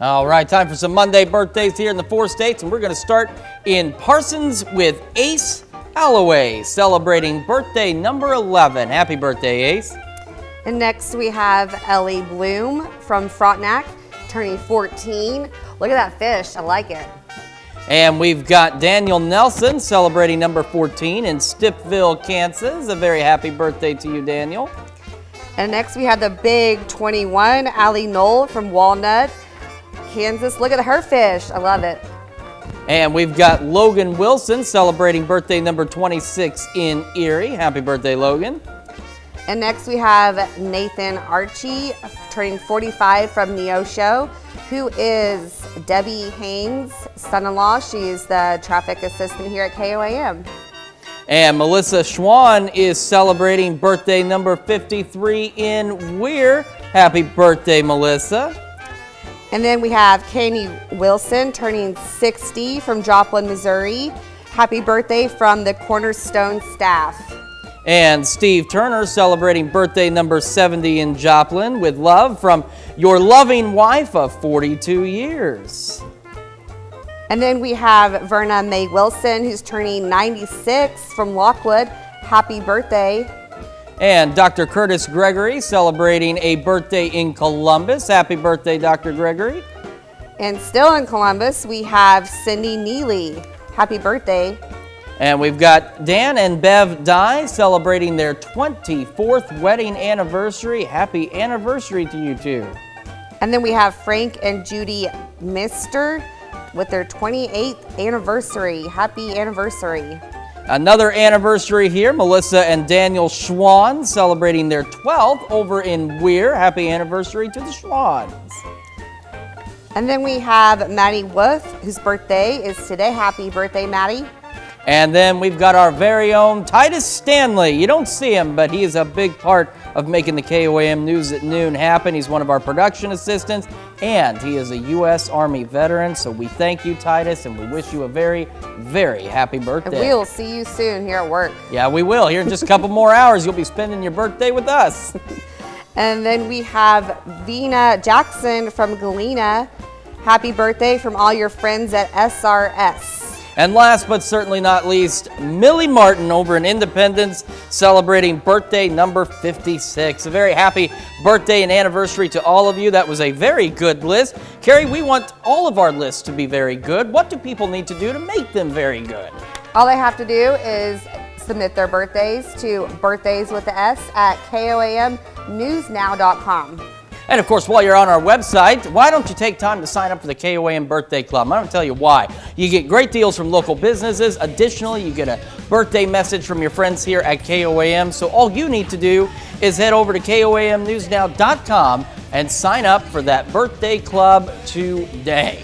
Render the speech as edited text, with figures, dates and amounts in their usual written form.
All right, time for some Monday birthdays here in the 4 states, and we're going to start in Parsons with Ace Alloway, celebrating birthday number 11. Happy birthday, Ace. And next we have Ellie Bloom from Frontenac, turning 14. Look at that fish, I like it. And we've got Daniel Nelson celebrating number 14 in Stiffville, Kansas. A very happy birthday to you, Daniel. And next we have the big 21, Allie Knoll from Walnut, Kansas. Look at her fish, I love it. And we've got Logan Wilson celebrating birthday number 26 in Erie. Happy birthday, Logan. And next we have Nathan Archie, turning 45 from Neosho, who is Debbie Haynes' son-in-law. She is the traffic assistant here at KOAM. And Melissa Schwann is celebrating birthday number 53 in Weir. Happy birthday, Melissa. And then we have Kanye Wilson turning 60 from Joplin, Missouri. Happy birthday from the Cornerstone staff. And Steve Turner celebrating birthday number 70 in Joplin with love from your loving wife of 42 years. And then we have Verna Mae Wilson, who's turning 96 from Lockwood. Happy birthday. And Dr. Curtis Gregory celebrating a birthday in Columbus. Happy birthday, Dr. Gregory. And still in Columbus, we have Cindy Neely. Happy birthday. And we've got Dan and Bev Dye celebrating their 24th wedding anniversary. Happy anniversary to you two. And then we have Frank and Judy Mister with their 28th anniversary. Happy anniversary. Another anniversary here, Melissa and Daniel Schwann celebrating their 12th over in Weir. Happy anniversary to the Schwanns. And then we have Maddie Wolf, whose birthday is today. Happy birthday, Maddie. And then we've got our very own Titus Stanley. You don't see him, but he is a big part of making the KOAM News at Noon happen. He's one of our production assistants, and he is a U.S. Army veteran. So we thank you, Titus, and we wish you a very, very happy birthday. And we'll see you soon here at work. Yeah, we will. Here in just a couple more hours, you'll be spending your birthday with us. And then we have Vina Jackson from Galena. Happy birthday from all your friends at SRS. And last but certainly not least, Millie Martin over in Independence celebrating birthday number 56. A very happy birthday and anniversary to all of you. That was a very good list. Carrie, we want all of our lists to be very good. What do people need to do to make them very good? All they have to do is submit their birthdays to birthdayswiththeS@KOAMnewsnow.com. And of course, while you're on our website, why don't you take time to sign up for the KOAM Birthday Club? I'm going to tell you why. You get great deals from local businesses. Additionally, you get a birthday message from your friends here at KOAM. So all you need to do is head over to KOAMnewsnow.com and sign up for that birthday club today.